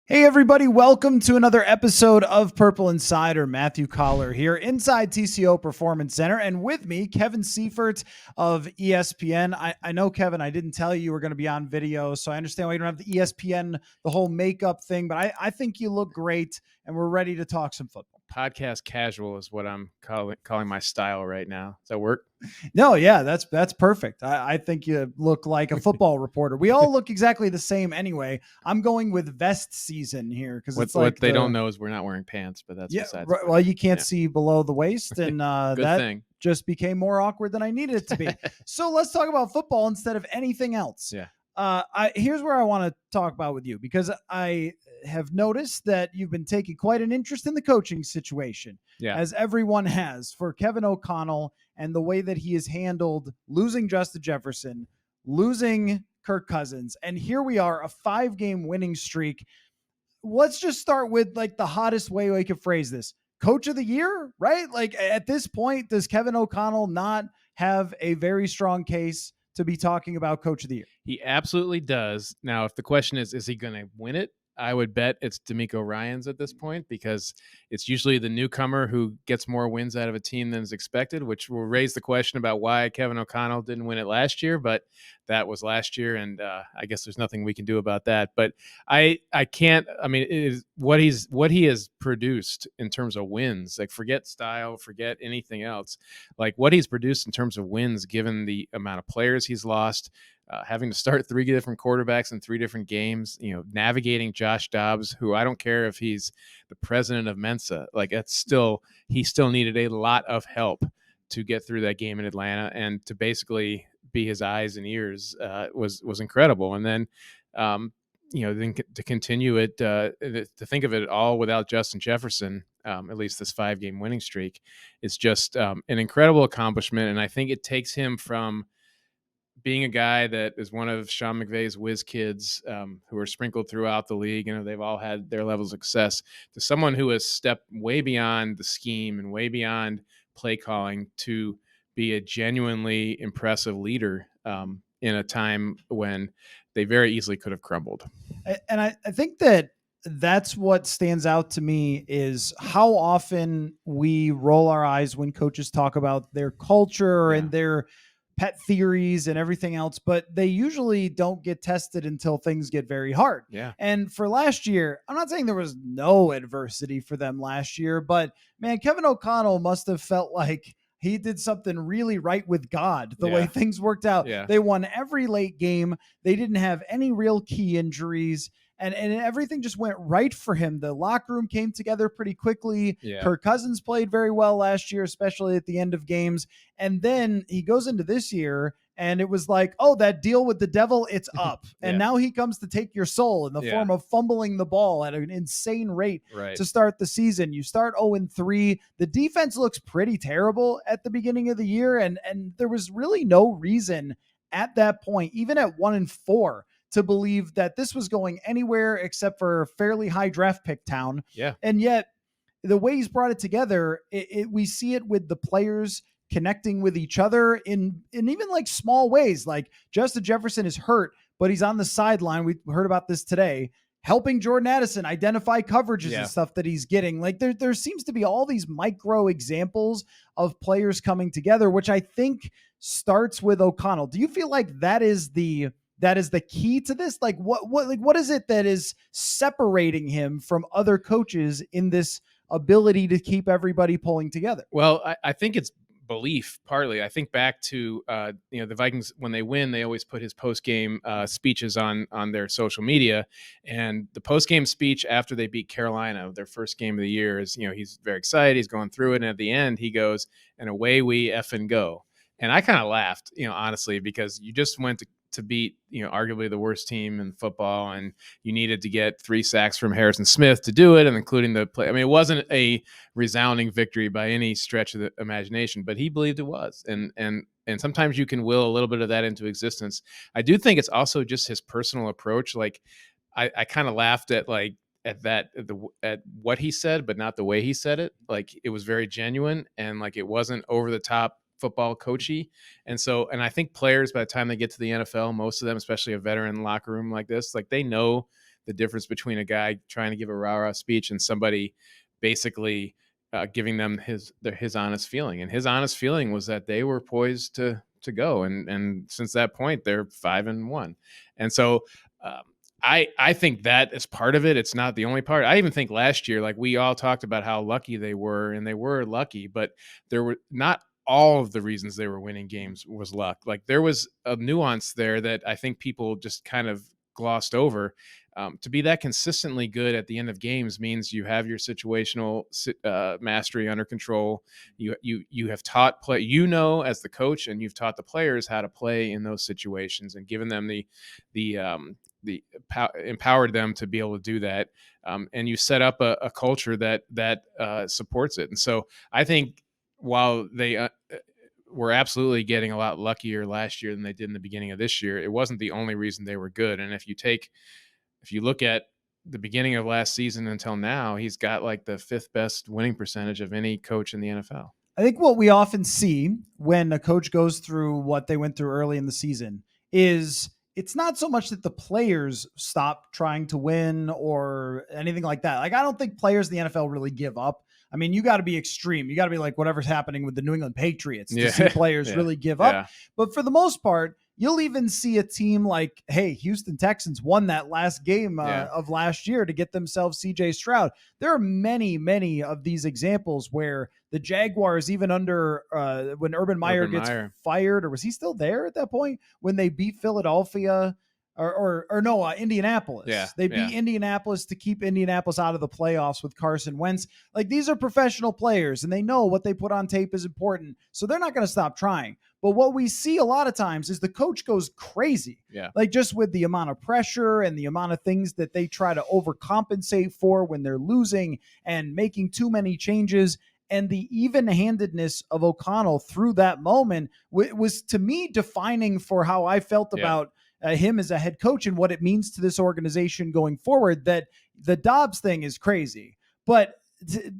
Hey everybody, welcome to another episode of Purple Insider. Matthew Coller here inside TCO Performance Center, and with me, Kevin Seifert of ESPN. I know, Kevin, I didn't tell you were going to be on video, so I understand why you don't have the ESPN, the whole makeup thing, but I think you look great, and we're ready to talk some football. Podcast casual is what I'm calling my style right now. Does that work? No, yeah, that's perfect. I think you look like a football reporter. We all look exactly the same anyway. I'm going with vest season here because it's like what they don't know is we're not wearing pants, but that's besides. Right, well, you can't see below the waist, and that thing. just became more awkward than I needed it to be. So let's talk about football instead of anything else. Yeah. Here's where I want to talk about with you, because I have noticed that you've been taking quite an interest in the coaching situation, as everyone has, for Kevin O'Connell and the way that he has handled losing Justin Jefferson, losing Kirk Cousins. And here we are, a 5-game winning streak. Let's just start with like the hottest way we could phrase this. Coach of the year, right? Like at this point, does Kevin O'Connell not have a very strong case to be talking about coach of the year? He absolutely does. Now, if the question is he going to win it? I would bet it's D'Amico Ryans at this point, because it's usually the newcomer who gets more wins out of a team than is expected, which will raise the question about why Kevin O'Connell didn't win it last year. But that was last year, and I guess there's nothing we can do about that. But I can't. I mean, it is what he has produced in terms of wins. Like, forget style, forget anything else. Like, what he's produced in terms of wins, given the amount of players he's lost. Having to start 3 different quarterbacks in 3 different games, navigating Josh Dobbs, who I don't care if he's the president of Mensa, like he still needed a lot of help to get through that game in Atlanta, and to basically be his eyes and ears was incredible. And then, then to continue it, to think of it all without Justin Jefferson, at least this 5-game winning streak, is just an incredible accomplishment. And I think it takes him from being a guy that is one of Sean McVay's whiz kids, who are sprinkled throughout the league, they've all had their levels of success, to someone who has stepped way beyond the scheme and way beyond play calling to be a genuinely impressive leader in a time when they very easily could have crumbled. And I think that's what stands out to me, is how often we roll our eyes when coaches talk about their culture and their pet theories and everything else, but they usually don't get tested until things get very hard. Yeah. And for last year, I'm not saying there was no adversity for them last year, but man, Kevin O'Connell must have felt like he did something really right with God, the way things worked out. Yeah. They won every late game. They didn't have any real key injuries. And everything just went right for him. The locker room came together pretty quickly. Yeah. Kirk Cousins played very well last year, especially at the end of games. And then he goes into this year, and it was like, oh, that deal with the devil, it's up. And now he comes to take your soul in the form of fumbling the ball at an insane rate to start the season. You start 0-3. The defense looks pretty terrible at the beginning of the year. And there was really no reason at that point, even at 1-4, to believe that this was going anywhere except for a fairly high draft pick town. Yeah. And yet the way he's brought it together, we see it with the players connecting with each other in even like small ways. Like Justin Jefferson is hurt, but he's on the sideline. We heard about this today, helping Jordan Addison identify coverages and stuff that he's getting. Like there seems to be all these micro examples of players coming together, which I think starts with O'Connell. Do you feel like that is the key to this? Like what is it that is separating him from other coaches in this ability to keep everybody pulling together? Well, I think it's belief partly. I think back to the Vikings, when they win, they always put his post-game speeches on their social media, and the post-game speech after they beat Carolina, their first game of the year, is he's very excited, he's going through it, and at the end he goes, and away we effing go. And I kind of laughed, honestly, because you just went to beat, arguably the worst team in football, and you needed to get 3 sacks from Harrison Smith to do it, and including the play. I mean, it wasn't a resounding victory by any stretch of the imagination, but he believed it was. And sometimes you can will a little bit of that into existence. I do think it's also just his personal approach. Like, I kind of laughed at at what he said, but not the way he said it. Like, it was very genuine, and like it wasn't over the top football coachy. And I think players, by the time they get to the NFL, most of them, especially a veteran locker room like this, like they know the difference between a guy trying to give a rah-rah speech and somebody basically giving them his honest feeling. And his honest feeling was that they were poised to go. And since that point, they're 5-1. And so I think that is part of it. It's not the only part. I even think last year, like we all talked about how lucky they were, and they were lucky, but there were not all of the reasons they were winning games was luck. Like there was a nuance there that I think people just kind of glossed over. To be that consistently good at the end of games means you have your situational mastery under control. You have taught play, as the coach, and you've taught the players how to play in those situations and given them the empowered them to be able to do that. And you set up a culture that supports it. And so I think while they were absolutely getting a lot luckier last year than they did in the beginning of this year, it wasn't the only reason they were good. And if you look at the beginning of last season until now, he's got like the 5th best winning percentage of any coach in the NFL. I think what we often see when a coach goes through what they went through early in the season is it's not so much that the players stop trying to win or anything like that. Like, I don't think players in the NFL really give up. I mean, you got to be extreme. You got to be like whatever's happening with the New England Patriots to see players really give up. But for the most part, you'll even see a team like, hey, Houston Texans won that last game of last year to get themselves CJ Stroud. There are many, many of these examples where the Jaguars, even under when Urban Meyer gets fired, or was he still there at that point when they beat Philadelphia? Or no, Indianapolis. Yeah, they beat Indianapolis to keep Indianapolis out of the playoffs with Carson Wentz. Like, these are professional players, and they know what they put on tape is important, so they're not going to stop trying. But what we see a lot of times is the coach goes crazy, like just with the amount of pressure and the amount of things that they try to overcompensate for when they're losing and making too many changes. And the even-handedness of O'Connell through that moment was, to me, defining for how I felt about him as a head coach and what it means to this organization going forward. That the Dobbs thing is crazy, but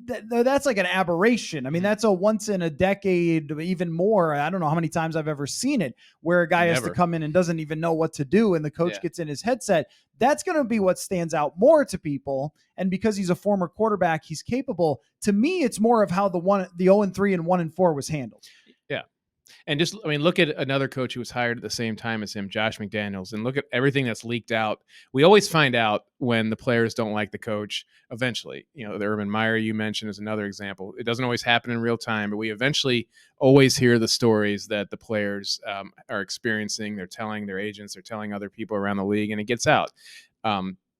that's like an aberration. I mean, that's a once in a decade, even more. I don't know how many times I've ever seen it where a guy has to come in and doesn't even know what to do, and the coach gets in his headset. That's going to be what stands out more to people. And because he's a former quarterback, he's capable. To me, it's more of how the 0-3 and 1-4 was handled. And just, I mean, look at another coach who was hired at the same time as him, Josh McDaniels, and look at everything that's leaked out. We always find out when the players don't like the coach eventually. The Urban Meyer you mentioned is another example. It doesn't always happen in real time, but we eventually always hear the stories that the players are experiencing. They're telling their agents, they're telling other people around the league, and it gets out.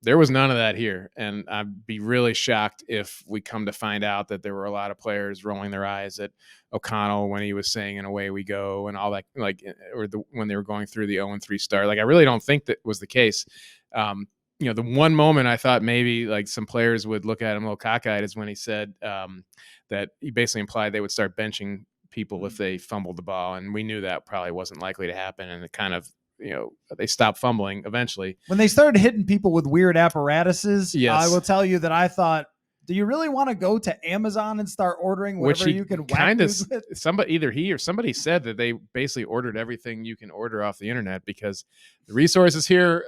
There was none of that here. And I'd be really shocked if we come to find out that there were a lot of players rolling their eyes at O'Connell when he was saying, and away we go, and all that, when they were going through the 0-3 start. Like, I really don't think that was the case. The one moment I thought maybe like some players would look at him a little cockeyed is when he said that he basically implied they would start benching people if they fumbled the ball. And we knew that probably wasn't likely to happen. And it kind of, they stopped fumbling eventually. When they started hitting people with weird apparatuses, I will tell you that I thought, do you really want to go to Amazon and start ordering whatever you can whack with? Either he or somebody said that they basically ordered everything you can order off the internet because the resources here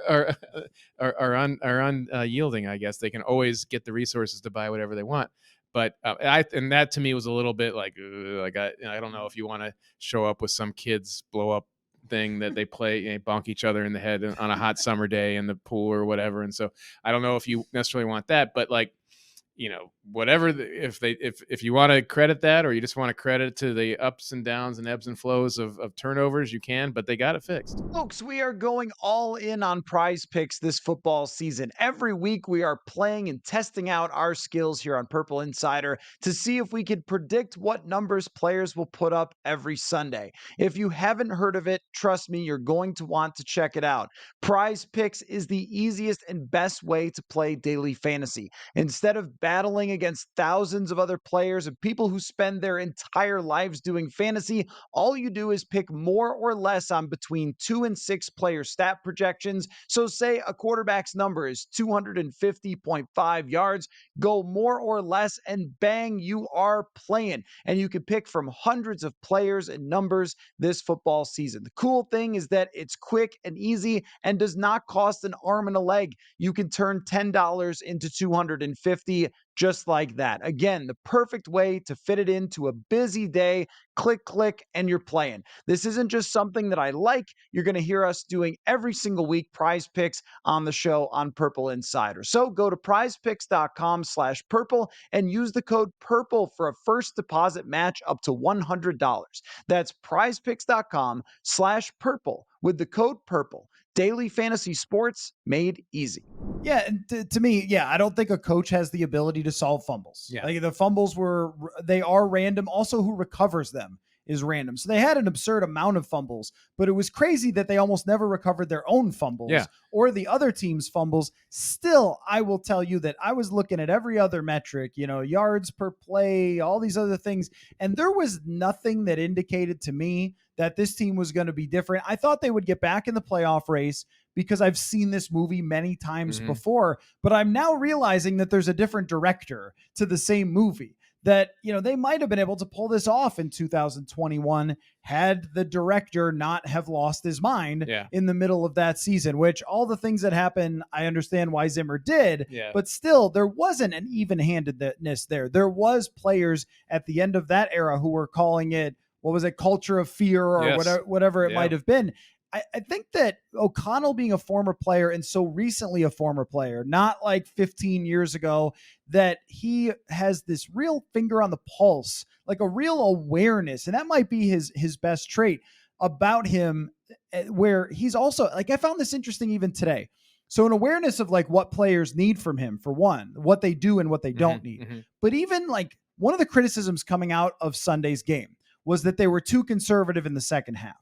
are unyielding. I guess they can always get the resources to buy whatever they want. But and that to me was a little bit like I don't know if you want to show up with some kids blow up thing that they play, bonk each other in the head on a hot summer day in the pool or whatever. And so I don't know if you necessarily want that, but like, whatever, if you want to credit that, or you just want to credit to the ups and downs and ebbs and flows of turnovers, you can, but they got it fixed. Folks, we are going all in on Prize Picks this football season. Every week we are playing and testing out our skills here on Purple Insider to see if we can predict what numbers players will put up every Sunday. If you haven't heard of it, trust me, you're going to want to check it out. Prize Picks is the easiest and best way to play daily fantasy. Instead of battling against thousands of other players and people who spend their entire lives doing fantasy, all you do is pick more or less on between 2 and 6 player stat projections. So say a quarterback's number is 250.5 yards, go more or less, and bang, you are playing. And you can pick from hundreds of players and numbers this football season. The cool thing is that it's quick and easy and does not cost an arm and a leg. You can turn $10 into 250 just like that. Again, the perfect way to fit it into a busy day. Click, click, and you're playing. This isn't just something that I like. You're going to hear us doing every single week, Prize Picks on the show on Purple Insider. So go to prizepicks.com/purple and use the code PURPLE for a first deposit match up to $100. That's prizepicks.com/purple with the code PURPLE. Daily fantasy sports made easy. Yeah, and to me, I don't think a coach has the ability to solve fumbles. Yeah. Like the fumbles they are random. Also, who recovers them is random. So they had an absurd amount of fumbles, but it was crazy that they almost never recovered their own fumbles or the other team's fumbles. Still, I will tell you that I was looking at every other metric, yards per play, all these other things, and there was nothing that indicated to me that this team was going to be different. I thought they would get back in the playoff race because I've seen this movie many times before, but I'm now realizing that there's a different director to the same movie, that, they might have been able to pull this off in 2021 had the director not have lost his mind in the middle of that season, which all the things that happened, I understand why Zimmer did, but still there wasn't an even-handedness there. There was players at the end of that era who were calling it, what was it, culture of fear or whatever it might have been. I think that O'Connell being a former player and so recently a former player, not like 15 years ago, that he has this real finger on the pulse, like a real awareness. And that might be his best trait about him, where he's also like, I found this interesting even today. So an awareness of like what players need from him, for one, what they do and what they don't need. But even like one of the criticisms coming out of Sunday's game was that they were too conservative in the second half.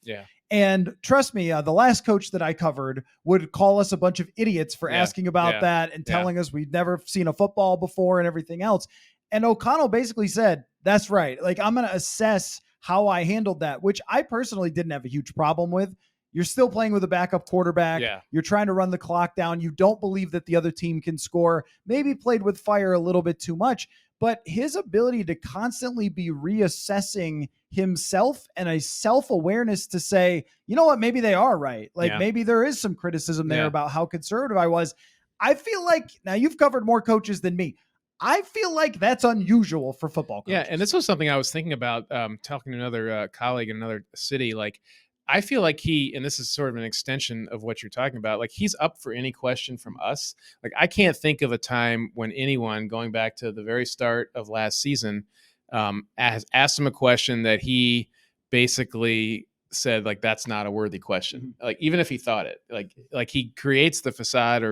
And trust me, the last coach that I covered would call us a bunch of idiots for asking about that and telling us we'd never seen a football before and everything else. And O'Connell basically said, that's right. Like, I'm going to assess how I handled that, which I personally didn't have a huge problem with. You're still playing with a backup quarterback. You're trying to run the clock down. You don't believe that the other team can score. Maybe played with fire a little bit too much, but his ability to constantly be reassessing himself and a self-awareness to say, you know what, maybe they are right. Like maybe there is some criticism there about how conservative I was. I feel like, now you've covered more coaches than me, I feel like that's unusual for football coaches. Yeah, and this was something I was thinking about talking to another colleague in another city. Like, I feel like and this is sort of an extension of what you're talking about, like he's up for any question from us. Like, I can't think of a time when anyone, going back to the very start of last season, has asked him a question that he basically said, like, that's not a worthy question. Like, even if he thought it, like he creates the facade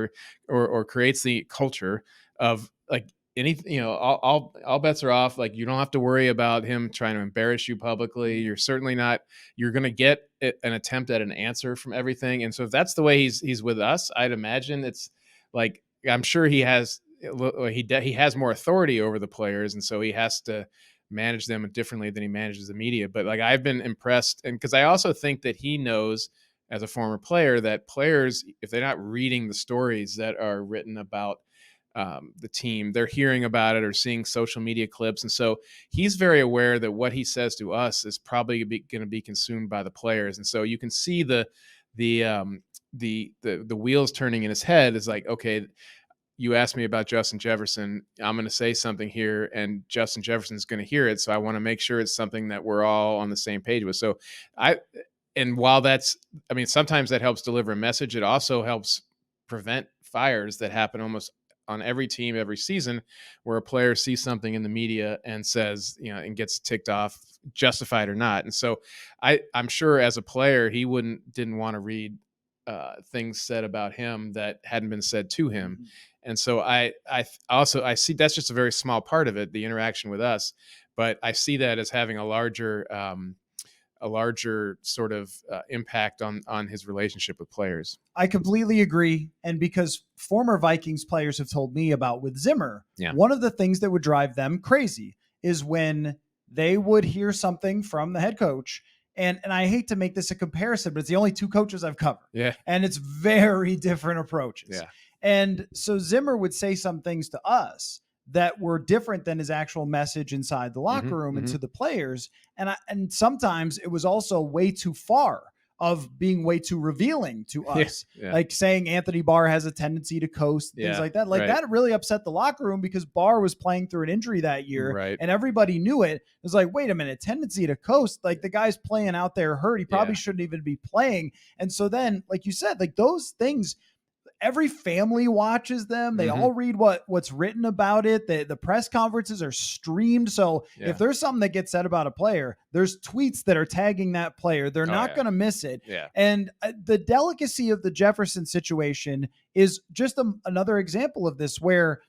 or creates the culture of like, anything, all bets are off. Like, you don't have to worry about him trying to embarrass you publicly. You're certainly not, you're going to get an attempt at an answer from everything. And so if that's the way he's with us, I'd imagine it's like, I'm sure he has more authority over the players. And so he has to manage them differently than he manages the media. But like, I've been impressed. And because I also think that he knows, as a former player, that players, if they're not reading the stories that are written about the team, they're hearing about it or seeing social media clips. And so he's very aware that what he says to us is probably going to be consumed by the players. And so you can see the wheels turning in his head. Is like, okay, you asked me about Justin Jefferson. I'm going to say something here and Justin Jefferson's going to hear it. So I want to make sure it's something that we're all on the same page with. So and while sometimes that helps deliver a message, it also helps prevent fires that happen almost on every team every season, where a player sees something in the media and says, and gets ticked off, justified or not. And so I'm sure as a player, he didn't want to read things said about him that hadn't been said to him. And so I see that's just a very small part of it, the interaction with us, but I see that as having a larger a larger sort of impact on his relationship with players. I completely agree. And because former Vikings players have told me about with Zimmer, one of the things that would drive them crazy is when they would hear something from the head coach. And I hate to make this a comparison, but it's the only two coaches I've covered. Yeah. And it's very different approaches. Yeah. And so Zimmer would say some things to us that were different than his actual message inside the locker room and to the players. And sometimes it was also way too far of being way too revealing to us, like saying Anthony Barr has a tendency to coast, things like that. Like that really upset the locker room because Barr was playing through an injury that year and everybody knew it. It was like, wait a minute, tendency to coast. Like the guy's playing out there hurt. He probably shouldn't even be playing. And so then, like you said, like those things, every family watches them. They all read what's written about it. The press conferences are streamed. So if there's something that gets said about a player, there's tweets that are tagging that player. They're not going to miss it. Yeah. And the delicacy of the Jefferson situation is just another example of this, where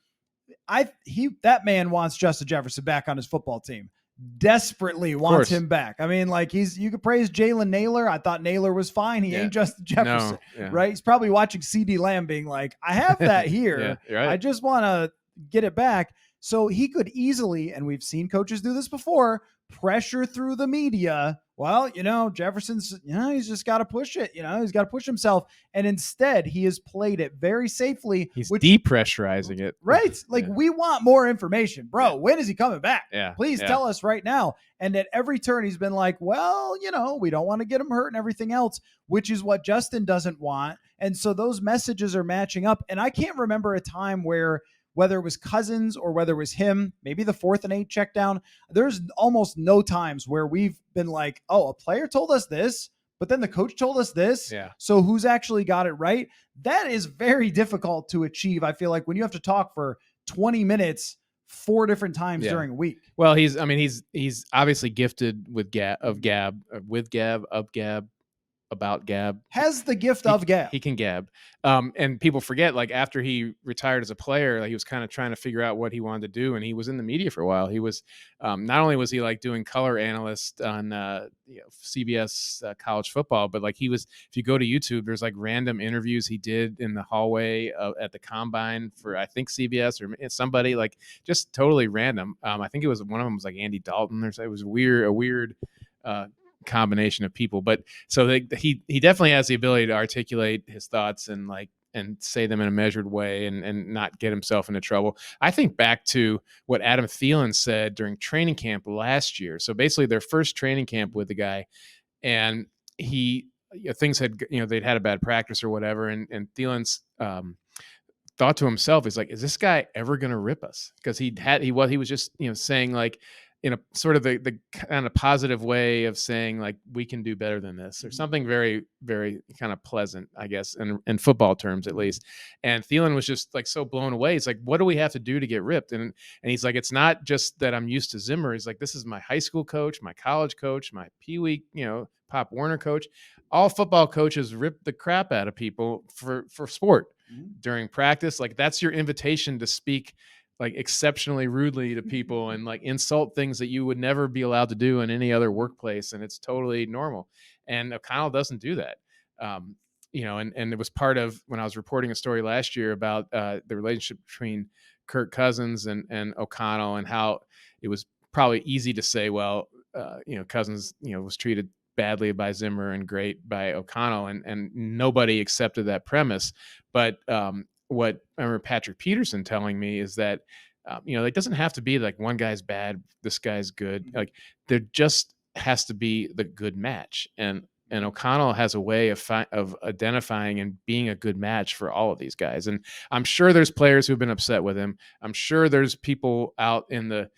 that man wants Justin Jefferson back on his football team. Desperately wants him back. I mean, like you could praise Jalen Naylor. I thought Naylor was fine. He ain't Justin Jefferson, right? He's probably watching CD Lamb being like, I have that here. Right. I just want to get it back. So he could easily, and we've seen coaches do this before, pressure through the media. Well, Jefferson's, he's just got to push it. He's got to push himself. And instead, he has played it very safely. He's depressurizing it. Right. Like we want more information, bro. When is he coming back? Please tell us right now. And at every turn, he's been like, well, we don't want to get him hurt and everything else, which is what Justin doesn't want. And so those messages are matching up. And I can't remember a time where, whether it was Cousins or whether it was him, maybe the 4th and 8 check down, there's almost no times where we've been like, oh, a player told us this, but then the coach told us this. So who's actually got it right? That is very difficult to achieve. I feel like when you have to talk for 20 minutes 4 different times during a week. Well, he's obviously gifted with gab, about gab. Has the gift of gab. He can gab. And people forget, like after he retired as a player, like, he was kind of trying to figure out what he wanted to do. And he was in the media for a while. He was, not only was he like doing color analyst on CBS college football, but like he was, if you go to YouTube, there's like random interviews he did in the hallway at the combine for, I think CBS or somebody, like just totally random. I think it was, one of them was like Andy Dalton or something. It was a weird combination of people, but so he definitely has the ability to articulate his thoughts and say them in a measured way and not get himself into trouble. I think back to what Adam Thielen said during training camp last year. So basically their first training camp with the guy, and things had, they'd had a bad practice or whatever. And Thielen's, thought to himself, is like, is this guy ever going to rip us? Because he was just, saying like, in a sort of the kind of positive way of saying like, we can do better than this, or something very, very kind of pleasant, I guess, in football terms, at least. And Thielen was just like so blown away. He's like, what do we have to do to get ripped? And he's like, it's not just that I'm used to Zimmer. He's like, this is my high school coach, my college coach, my Pee Wee, Pop Warner coach. All football coaches rip the crap out of people for sport during practice. Like that's your invitation to speak like exceptionally rudely to people and like insult things that you would never be allowed to do in any other workplace. And it's totally normal. And O'Connell doesn't do that. And it was part of when I was reporting a story last year about the relationship between Kirk Cousins and O'Connell, and how it was probably easy to say, well, Cousins, was treated badly by Zimmer and great by O'Connell, and nobody accepted that premise. But what I remember Patrick Peterson telling me is that, it doesn't have to be like one guy's bad, this guy's good. Like there just has to be the good match. And O'Connell has a way of identifying and being a good match for all of these guys. And I'm sure there's players who've been upset with him. I'm sure there's people out in the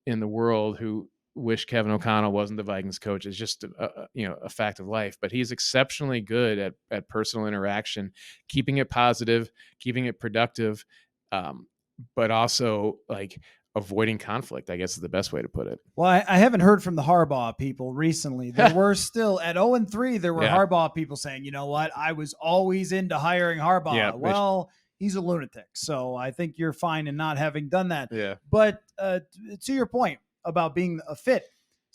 world who wish Kevin O'Connell wasn't the Vikings coach. It's just a fact of life, but he's exceptionally good at personal interaction, keeping it positive, keeping it productive, but also like avoiding conflict, I guess is the best way to put it. Well, I haven't heard from the Harbaugh people recently. There were still at 0-3, there were Harbaugh people saying, you know what? I was always into hiring Harbaugh. Yeah, well, he's a lunatic. So I think you're fine in not having done that. Yeah. But to your point about being a fit,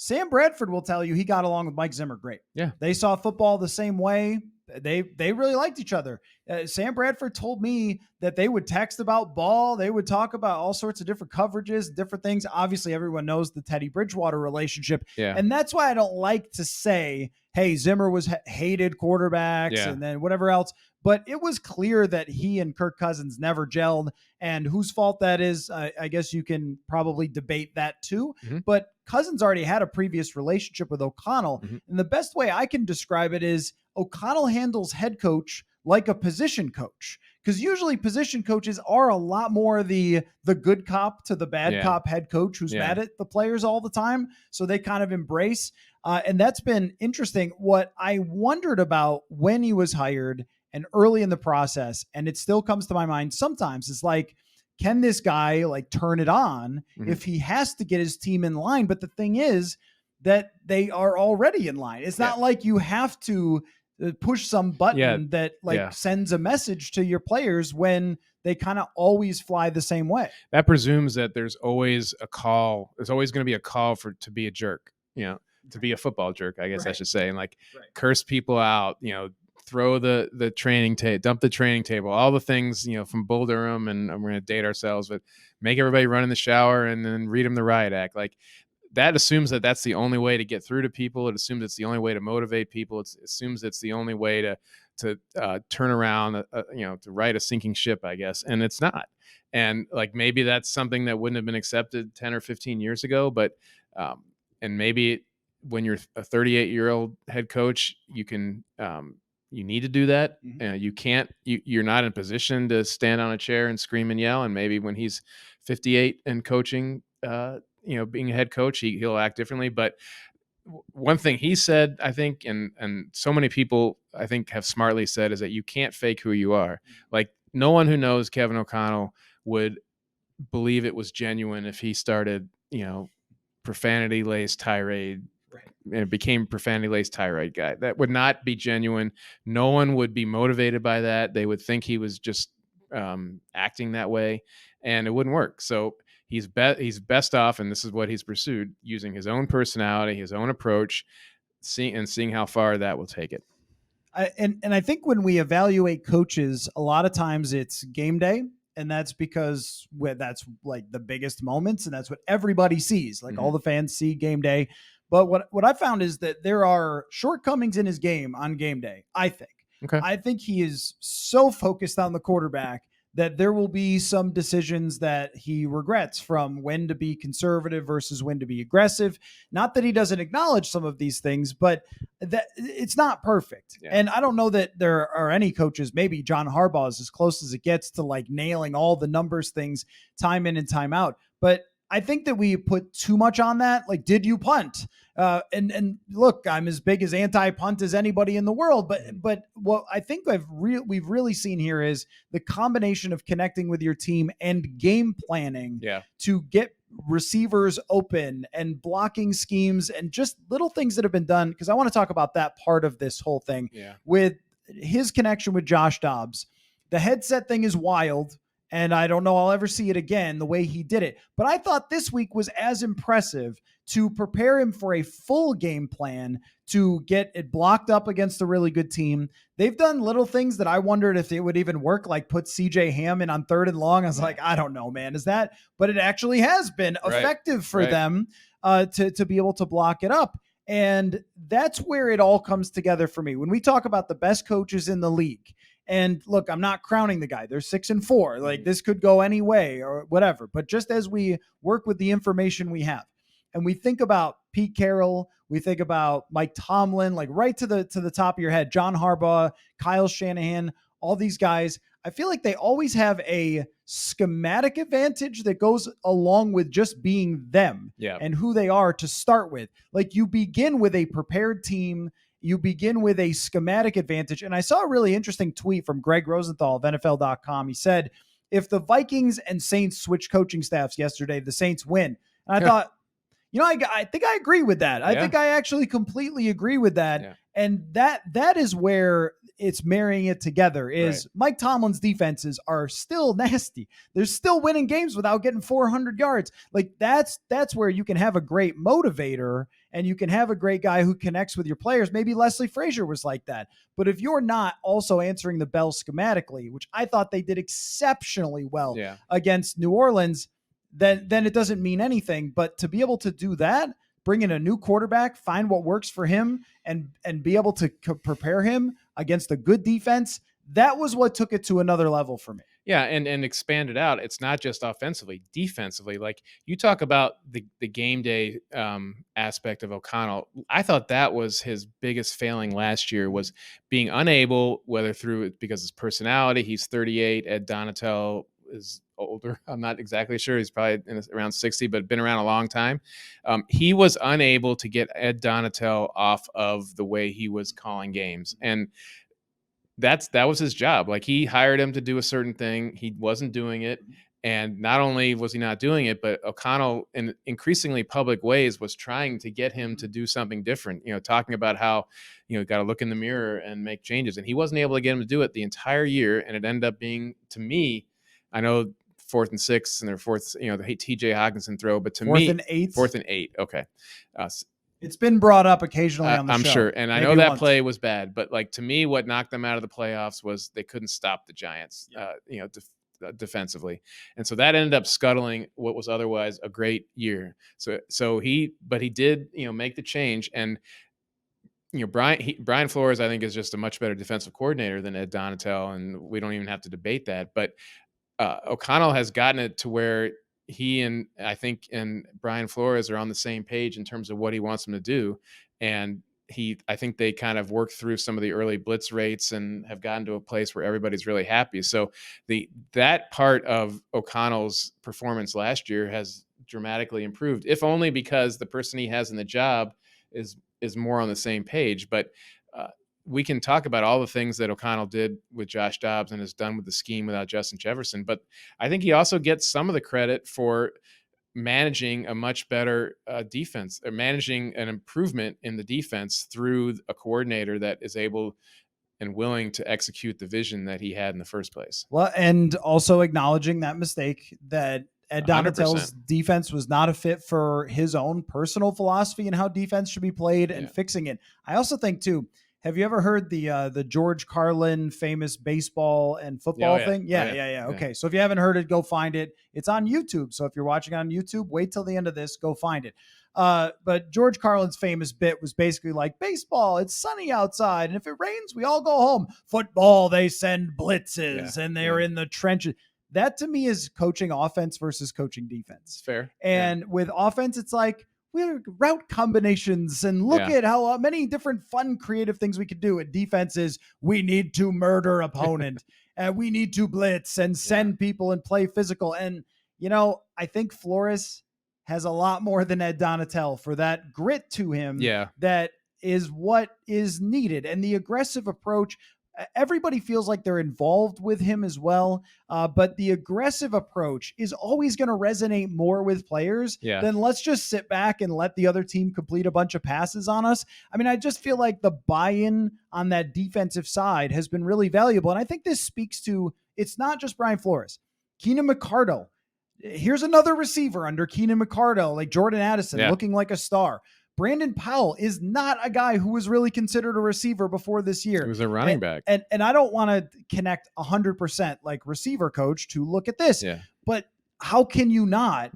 Sam Bradford will tell you he got along with Mike Zimmer great. Yeah. They saw football the same way. They really liked each other. Sam Bradford told me that they would text about ball. They would talk about all sorts of different coverages, different things. Obviously, everyone knows the Teddy Bridgewater relationship. Yeah. And that's why I don't like to say, hey, Zimmer was hated quarterbacks and then whatever else. But it was clear that he and Kirk Cousins never gelled. And whose fault that is, I guess you can probably debate that too. Mm-hmm. But Cousins already had a previous relationship with O'Connell. Mm-hmm. And the best way I can describe it is O'Connell handles head coach like a position coach, because usually position coaches are a lot more the good cop to the bad cop head coach who's mad at the players all the time. So they kind of embrace. And that's been interesting. What I wondered about when he was hired and early in the process, and it still comes to my mind sometimes, is like, can this guy like turn it on if he has to get his team in line? But the thing is that they are already in line. It's not like you have to push some button that sends a message to your players when they kind of always fly the same way. That presumes that there's always a call. There's always going to be a call to be a jerk, to be a football jerk, I guess I should say. And like curse people out, throw the training table, dump the training table, all the things, from Bull Durham, and we're going to date ourselves, but make everybody run in the shower and then read them the riot act. Like, that assumes that that's the only way to get through to people. It assumes it's the only way to motivate people. It assumes it's the only way to turn around, to right a sinking ship, I guess. And it's not. And like, maybe that's something that wouldn't have been accepted 10 or 15 years ago. But, and maybe when you're a 38-year-old head coach, you can, you need to do that. You're not in a position to stand on a chair and scream and yell. And maybe when he's 58 and coaching, being a head coach, he'll act differently. But one thing he said, I think, and so many people, I think, have smartly said, is that you can't fake who you are. Like, no one who knows Kevin O'Connell would believe it was genuine if he started, profanity-laced tirade, and became profanity-laced tirade guy. That would not be genuine. No one would be motivated by that. They would think he was just acting that way, and it wouldn't work. So he's best off, and this is what he's pursued, using his own personality, his own approach, seeing how far that will take it. And I think when we evaluate coaches, a lot of times it's game day, and that's because that's like the biggest moments, and that's what everybody sees. Like all the fans see game day. But what I found is that there are shortcomings in his game on game day, I think. Okay. I think he is so focused on the quarterback that there will be some decisions that he regrets, from when to be conservative versus when to be aggressive. Not that he doesn't acknowledge some of these things, but that it's not perfect. Yeah. And I don't know that there are any coaches, maybe John Harbaugh is as close as it gets to like nailing all the numbers things time in and time out. But I think that we put too much on that. Like, did you punt? And look, I'm as big as anti-punt as anybody in the world. But what I think we've really seen here is the combination of connecting with your team and game planning to get receivers open and blocking schemes and just little things that have been done. Because I want to talk about that part of this whole thing with his connection with Josh Dobbs. The headset thing is wild. And I don't know I'll ever see it again, the way he did it. But I thought this week was as impressive to prepare him for a full game plan to get it blocked up against a really good team. They've done little things that I wondered if it would even work, like put CJ Ham in on 3rd and long. I was like, I don't know, man. Is that? But it actually has been effective for them to be able to block it up. And that's where it all comes together for me. When we talk about the best coaches in the league, and look, I'm not crowning the guy. They're 6-4. Like, this could go any way or whatever. But just as we work with the information we have, and we think about Pete Carroll, we think about Mike Tomlin, like right to the top of your head, John Harbaugh, Kyle Shanahan, all these guys, I feel like they always have a schematic advantage that goes along with just being them and who they are to start with. Like, you begin with a prepared team. You begin with a schematic advantage. And I saw a really interesting tweet from Greg Rosenthal of NFL.com. He said, if the Vikings and Saints switch coaching staffs yesterday, the Saints win. And I thought, I think I agree with that. I think I actually completely agree with that. Yeah. And that is where it's marrying it together is Mike Tomlin's defenses are still nasty. They're still winning games without getting 400 yards. Like, that's where you can have a great motivator and you can have a great guy who connects with your players. Maybe Leslie Frazier was like that. But if you're not also answering the bell schematically, which I thought they did exceptionally well against New Orleans, then it doesn't mean anything. But to be able to do that, bring in a new quarterback, find what works for him, and be able to prepare him against a good defense, that was what took it to another level for me. Yeah, and expand it out. It's not just offensively, defensively. Like you talk about the game day aspect of O'Connell. I thought that was his biggest failing last year, was being unable, whether through because his personality. He's 38. Ed Donatel is older. I'm not exactly sure. He's probably around 60, but been around a long time. He was unable to get Ed Donatel off of the way he was calling games, and that was his job. Like, he hired him to do a certain thing. He wasn't doing it. And not only was he not doing it, but O'Connell, in increasingly public ways, was trying to get him to do something different, talking about how, got to look in the mirror and make changes. And he wasn't able to get him to do it the entire year. And it ended up being, to me, I know 4th and 6 and their fourth, the TJ Hawkinson throw, but to me, 4th and 8. Okay. It's been brought up occasionally on the show. I'm sure. And I know that play was bad, but like, to me, what knocked them out of the playoffs was they couldn't stop the Giants, defensively. And so that ended up scuttling what was otherwise a great year. So he did, make the change. And, Brian Flores, I think, is just a much better defensive coordinator than Ed Donatel. And we don't even have to debate that. But O'Connell has gotten it to where he and Brian Flores are on the same page in terms of what he wants them to do. And I think they kind of worked through some of the early blitz rates and have gotten to a place where everybody's really happy. So that part of O'Connell's performance last year has dramatically improved, if only because the person he has in the job is more on the same page. But we can talk about all the things that O'Connell did with Josh Dobbs and has done with the scheme without Justin Jefferson. But I think he also gets some of the credit for managing a much better defense, or managing an improvement in the defense through a coordinator that is able and willing to execute the vision that he had in the first place. Well, and also acknowledging that mistake that Ed Donatel's defense was not a fit for his own personal philosophy and how defense should be played, and fixing it. I also think too, have you ever heard the George Carlin famous baseball and football thing? Yeah. Okay. So if you haven't heard it, go find it. It's on YouTube. So if you're watching on YouTube, wait till the end of this, go find it. But George Carlin's famous bit was basically like, baseball, it's sunny outside, and if it rains, we all go home. Football, they send blitzes and they're in the trenches. That to me is coaching offense versus coaching defense. Fair. And with offense, it's like, we're route combinations and look at how many different fun, creative things we could do. And defense is, we need to murder opponent and we need to blitz and send people and play physical. And, I think Flores has a lot more than Ed Donatel for that grit to him. That is what is needed. And the aggressive approach, everybody feels like they're involved with him as well. But the aggressive approach is always going to resonate more with players than let's just sit back and let the other team complete a bunch of passes on us. I mean, I just feel like the buy-in on that defensive side has been really valuable. And I think this speaks to, it's not just Brian Flores, Keenan McCardle. Here's another receiver under Keenan McCardle, like Jordan Addison, looking like a star. Brandon Powell is not a guy who was really considered a receiver before this year. He was a running back. And I don't want to connect 100% like receiver coach to look at this, but how can you not?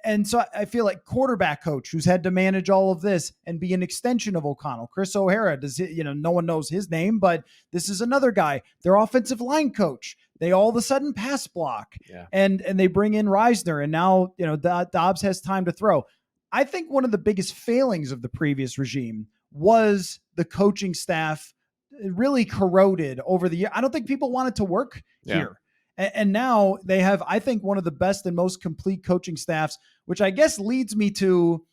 And so I feel like quarterback coach who's had to manage all of this and be an extension of O'Connell. Chris O'Hara, no one knows his name, but this is another guy. Their offensive line coach. They all of a sudden pass block and they bring in Reisner, and now, Dobbs has time to throw. I think one of the biggest failings of the previous regime was the coaching staff really corroded over the year. I don't think people wanted to work here. And now they have, I think, one of the best and most complete coaching staffs, which I guess leads me to,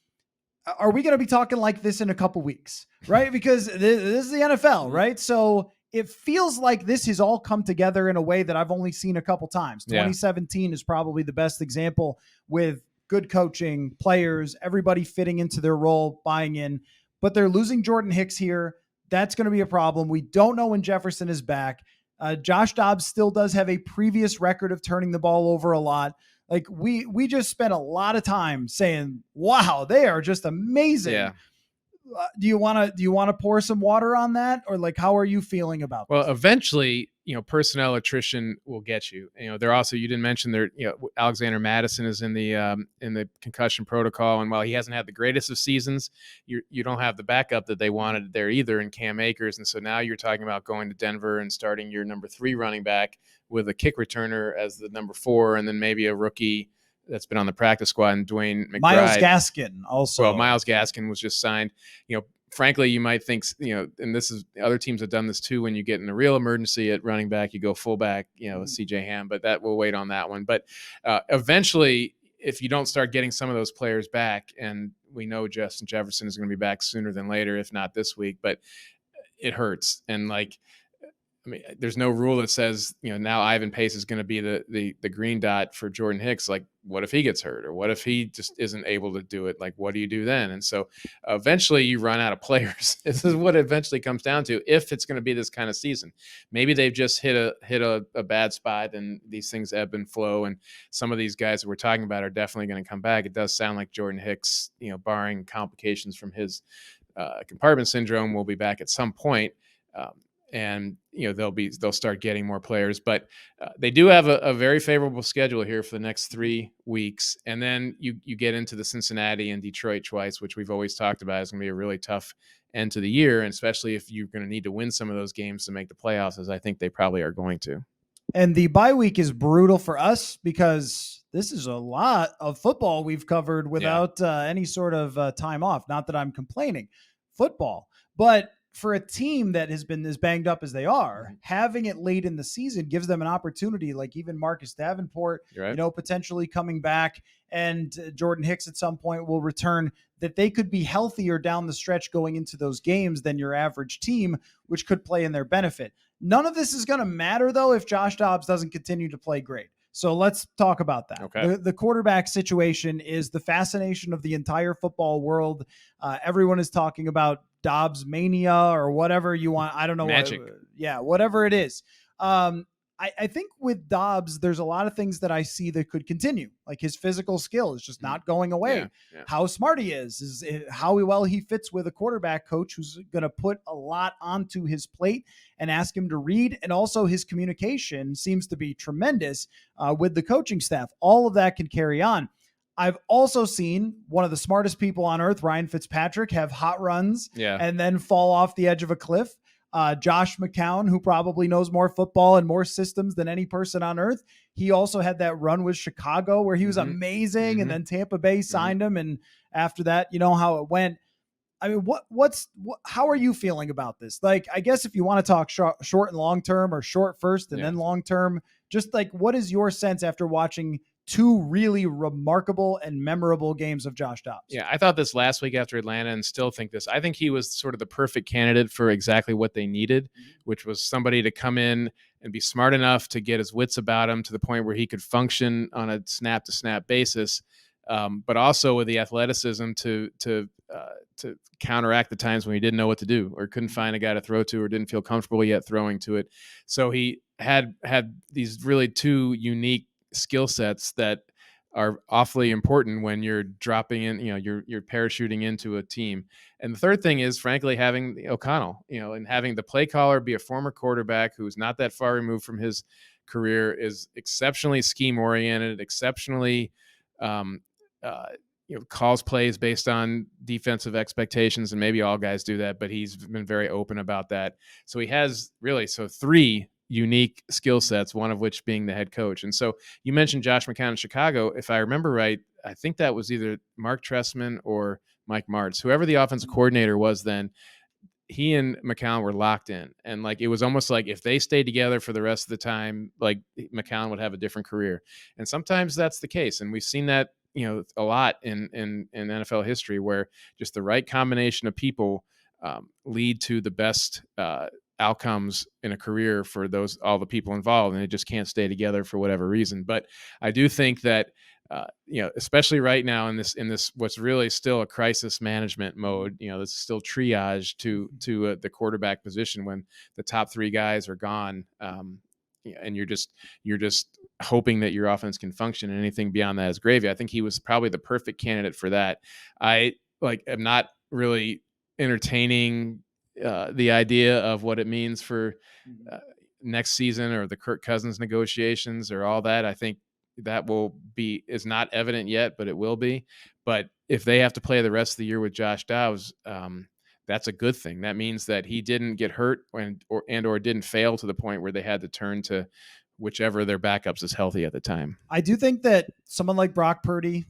are we going to be talking like this in a couple weeks, right? Because this is the NFL, right? So it feels like this has all come together in a way that I've only seen a couple times. 2017 is probably the best example, with good coaching, players, everybody fitting into their role, buying in, but they're losing Jordan Hicks here. That's going to be a problem. We don't know when Jefferson is back. Josh Dobbs still does have a previous record of turning the ball over a lot. Like we just spent a lot of time saying, wow, they are just amazing. do you want to pour some water on that, or like how are you feeling about Well, this? eventually, personnel attrition will get you. They're also, you didn't mention there. Alexander Madison is in the concussion protocol, and while he hasn't had the greatest of seasons, you don't have the backup that they wanted there either in Cam Akers, and so now you're talking about going to Denver and starting your number 3 running back with a kick returner as the number 4, and then maybe a rookie that's been on the practice squad, and Dwayne McBride. Myles Gaskin also. Well, Myles Gaskin was just signed. Frankly, you might think, and this is, other teams have done this too. When you get in a real emergency at running back, you go fullback, CJ Ham, but that we'll wait on that one. But eventually, if you don't start getting some of those players back, and we know Justin Jefferson is going to be back sooner than later, if not this week, but it hurts. And there's no rule that says, now Ivan Pace is going to be the green dot for Jordan Hicks. Like, what if he gets hurt, or what if he just isn't able to do it? Like, what do you do then? And so eventually you run out of players. This is what it eventually comes down to. If it's going to be this kind of season, maybe they've just hit a bad spot, and these things ebb and flow. And some of these guys that we're talking about are definitely going to come back. It does sound like Jordan Hicks, barring complications from his compartment syndrome, will be back at some point. And they'll start getting more players, but they do have a very favorable schedule here for the next 3 weeks, and then you get into the Cincinnati and Detroit twice, which we've always talked about is going to be a really tough end to the year, and especially if you're going to need to win some of those games to make the playoffs, as I think they probably are going to. And the bye week is brutal for us because this is a lot of football we've covered without any sort of time off. Not that I'm complaining, football, but for a team that has been as banged up as they are, having it late in the season gives them an opportunity, like even Marcus Davenport, right, potentially coming back, and Jordan Hicks at some point will return, that they could be healthier down the stretch going into those games than your average team, which could play in their benefit. None of this is going to matter, though, if Josh Dobbs doesn't continue to play great. So let's talk about that. Okay. The quarterback situation is the fascination of the entire football world. Everyone is talking about Dobbs mania or whatever you want. I don't know. Magic. Whatever it is. I think with Dobbs, there's a lot of things that I see that could continue. Like his physical skill is just not going away. Yeah. How smart he is how well he fits with a quarterback coach who's going to put a lot onto his plate and ask him to read. And also his communication seems to be tremendous with the coaching staff. All of that can carry on. I've also seen one of the smartest people on earth, Ryan Fitzpatrick, have hot runs and then fall off the edge of a cliff. Josh McCown, who probably knows more football and more systems than any person on earth. He also had that run with Chicago where he was amazing, and then Tampa Bay signed him. And after that, you know how it went. I mean, how are you feeling about this? Like, I guess if you want to talk short and long term, or short first and then long term, just like, what is your sense after watching 2 really remarkable and memorable games of Josh Dobbs? Yeah, I thought this last week after Atlanta, and still think this. I think he was sort of the perfect candidate for exactly what they needed, which was somebody to come in and be smart enough to get his wits about him to the point where he could function on a snap-to-snap basis, but also with the athleticism to counteract the times when he didn't know what to do, or couldn't find a guy to throw to, or didn't feel comfortable yet throwing to it. So he had these really 2 unique skill sets that are awfully important when you're dropping in, you're parachuting into a team. And the third thing is, frankly, having O'Connell, and having the play caller be a former quarterback who's not that far removed from his career, is exceptionally scheme oriented, exceptionally, calls plays based on defensive expectations, and maybe all guys do that, but he's been very open about that. So he has really 3 unique skill sets, one of which being the head coach. And so you mentioned Josh McCown in Chicago. If I remember right, I think that was either Mark Trestman or Mike Martz, whoever the offensive coordinator was then. He and McCown were locked in, and it was almost like if they stayed together for the rest of the time, like McCown would have a different career. And sometimes that's the case, and we've seen that a lot in NFL history, where just the right combination of people lead to the best outcomes in a career for all the people involved, and it just can't stay together for whatever reason. But I do think that especially right now in this what's really still a crisis management mode, this is still triage to the quarterback position when the top 3 guys are gone, and you're just hoping that your offense can function, and anything beyond that is gravy. I think he was probably the perfect candidate for that. I am not really entertaining the idea of what it means for next season or the Kirk Cousins negotiations or all that. I think that is not evident yet, but it will be. But if they have to play the rest of the year with Josh Dobbs, that's a good thing. That means that he didn't get hurt or didn't fail to the point where they had to turn to whichever their backups is healthy at the time. I do think that someone like Brock Purdy,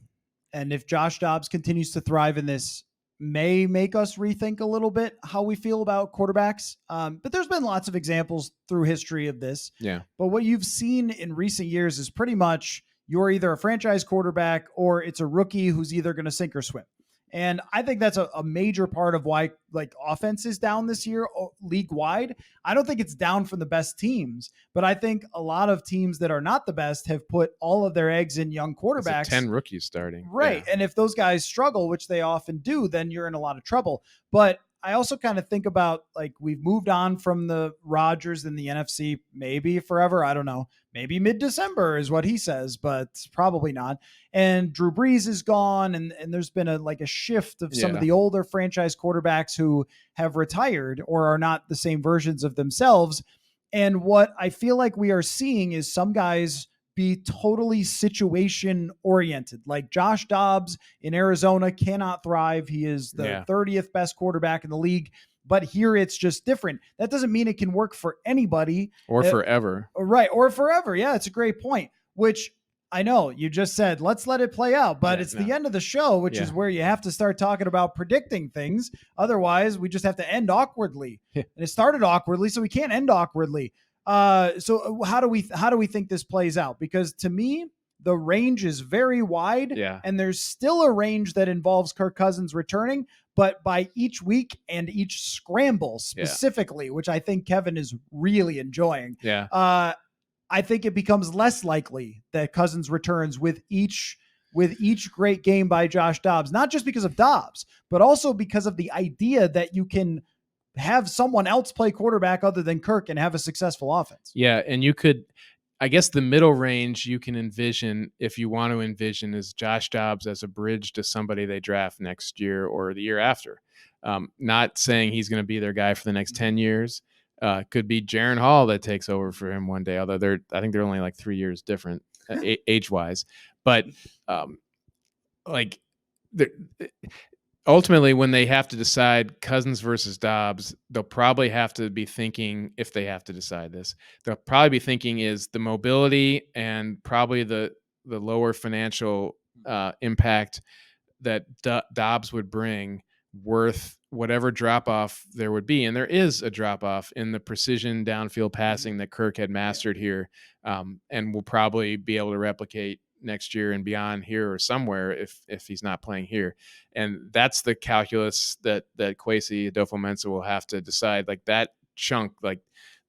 and if Josh Dobbs continues to thrive in this, may make us rethink a little bit how we feel about quarterbacks. But there's been lots of examples through history of this. Yeah. But what you've seen in recent years is pretty much you're either a franchise quarterback or it's a rookie who's either going to sink or swim. And I think that's a major part of why like offense is down this year league wide. I don't think it's down from the best teams, but I think a lot of teams that are not the best have put all of their eggs in young quarterbacks. 10 rookies starting. Right. Yeah. And if those guys struggle, which they often do, then you're in a lot of trouble. But I also kind of think about like we've moved on from the Rodgers in the NFC, maybe forever. I don't know. Maybe mid-December is what he says, but probably not. And Drew Brees is gone. And there's been a shift of some of the older franchise quarterbacks who have retired or are not the same versions of themselves. And what I feel like we are seeing is some guys be totally situation oriented. Like Josh Dobbs in Arizona cannot thrive. He is the 30th best quarterback in the league, but here it's just different. That doesn't mean it can work for anybody or forever. Right. Or forever. Yeah. It's a great point, which I know you just said, let's let it play out, but it's the end of the show, which is where you have to start talking about predicting things. Otherwise we just have to end awkwardly and it started awkwardly. So we can't end awkwardly. So how do we think this plays out? Because to me, the range is very wide and there's still a range that involves Kirk Cousins returning, but by each week and each scramble specifically, which I think Kevin is really enjoying. I think it becomes less likely that Cousins returns with each great game by Josh Dobbs, not just because of Dobbs, but also because of the idea that you can have someone else play quarterback other than Kirk and have a successful offense. Yeah. And you could, I guess the middle range you can envision, if you want to envision, is Josh Dobbs as a bridge to somebody they draft next year or the year after. Not saying he's going to be their guy for the next 10 years. Could be Jaron Hall that takes over for him one day, although I think they're only like 3 years different age-wise. But ultimately, when they have to decide Cousins versus Dobbs, they'll probably have to be thinking, if they have to decide this, they'll probably be thinking is the mobility and probably the lower financial impact that Dobbs would bring worth whatever drop-off there would be. And there is a drop-off in the precision downfield passing that Kirk had mastered here and will probably be able to replicate next year and beyond here or somewhere if he's not playing here. And that's the calculus that Kwesi Adofo-Mensah will have to decide. Like that chunk, like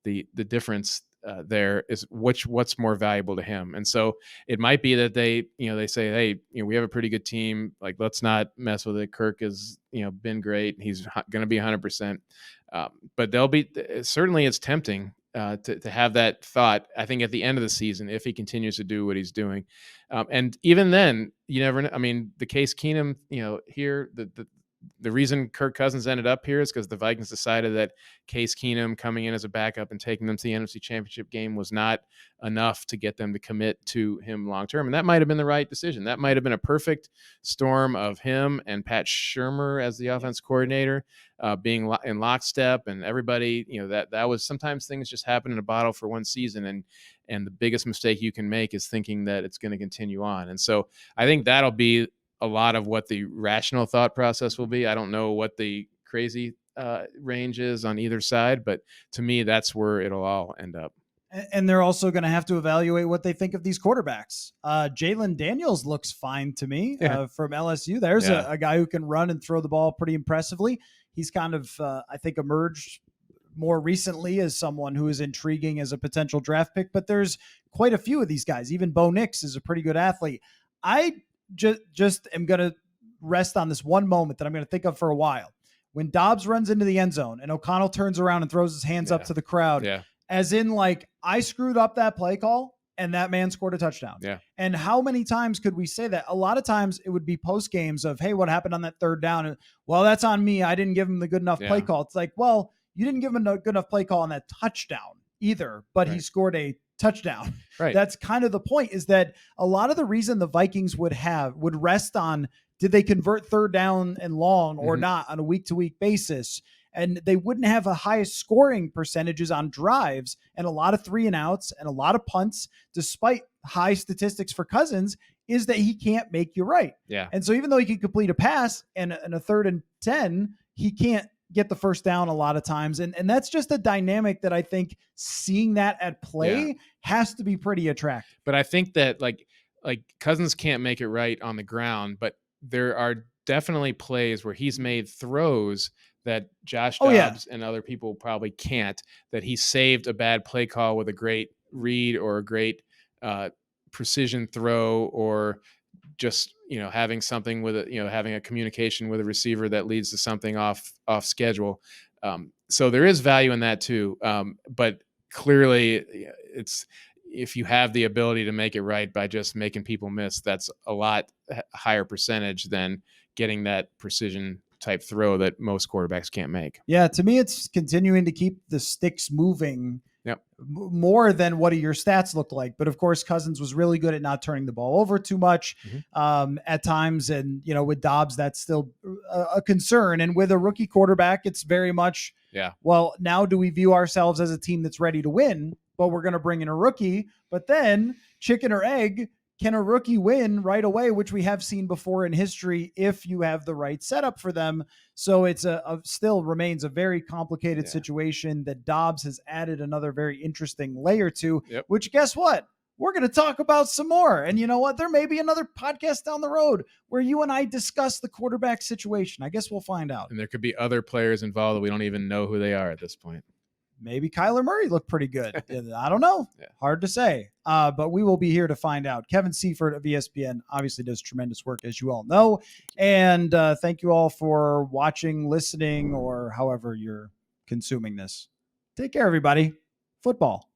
the difference there is what's more valuable to him. And so it might be that they say, hey, we have a pretty good team. Like, let's not mess with it. Kirk has, been great. He's going to be 100%. But certainly it's tempting to have that thought, I think, at the end of the season, if he continues to do what he's doing. And even then, you never know. I mean, the Case Keenum, here, the reason Kirk Cousins ended up here is because the Vikings decided that Case Keenum coming in as a backup and taking them to the NFC Championship game was not enough to get them to commit to him long-term. And that might have been the right decision. That might have been a perfect storm of him and Pat Shurmur as the offense coordinator being in lockstep, and everybody, that was, sometimes things just happen in a bottle for one season. And the biggest mistake you can make is thinking that it's going to continue on. And so I think that'll be a lot of what the rational thought process will be. I don't know what the crazy range is on either side, but to me, that's where it'll all end up. And they're also going to have to evaluate what they think of these quarterbacks. Jalen Daniels looks fine to me from LSU. There's a guy who can run and throw the ball pretty impressively. He's kind of, I think, emerged more recently as someone who is intriguing as a potential draft pick, but there's quite a few of these guys. Even Bo Nix is a pretty good athlete. I just am going to rest on this one moment that I'm going to think of for a while. When Dobbs runs into the end zone and O'Connell turns around and throws his hands up to the crowd, as in, like, I screwed up that play call and that man scored a touchdown. Yeah. And how many times could we say that? A lot of times it would be post games of, hey, what happened on that third down? And, well, that's on me. I didn't give him the good enough play call. It's like, well, you didn't give him a good enough play call on that touchdown either, but he scored a touchdown. Right. That's kind of the point, is that a lot of the reason the Vikings would rest on, did they convert third down and long or not on a week-to-week basis? And they wouldn't have the highest scoring percentages on drives and a lot of 3-and-outs and a lot of punts, despite high statistics for Cousins, is that he can't make you right. Yeah. And so even though he can complete a pass and a 3rd and 10, he can't get the first down a lot of times. And that's just a dynamic that I think seeing that at play has to be pretty attractive. But I think that like Cousins can't make it right on the ground, but there are definitely plays where he's made throws that Josh Dobbs and other people probably can't, that he saved a bad play call with a great read or a great precision throw, or just, having something with having a communication with a receiver that leads to something off schedule. So there is value in that too. But clearly it's, if you have the ability to make it right by just making people miss, that's a lot higher percentage than getting that precision type throw that most quarterbacks can't make. Yeah. To me, it's continuing to keep the sticks moving more than what your stats look like. But of course, Cousins was really good at not turning the ball over too much at times. And, with Dobbs, that's still a concern. And with a rookie quarterback, it's very much, well, now do we view ourselves as a team that's ready to win, but we're going to bring in a rookie? But then chicken or egg, can a rookie win right away, which we have seen before in history if you have the right setup for them? So it's still remains a very complicated situation that Dobbs has added another very interesting layer to, which, guess what? We're going to talk about some more. And you know what? There may be another podcast down the road where you and I discuss the quarterback situation. I guess we'll find out. And there could be other players involved that we don't even know who they are at this point. Maybe Kyler Murray looked pretty good. I don't know. Hard to say. But we will be here to find out. Kevin Seifert of ESPN obviously does tremendous work, as you all know. And thank you all for watching, listening, or however you're consuming this. Take care, everybody. Football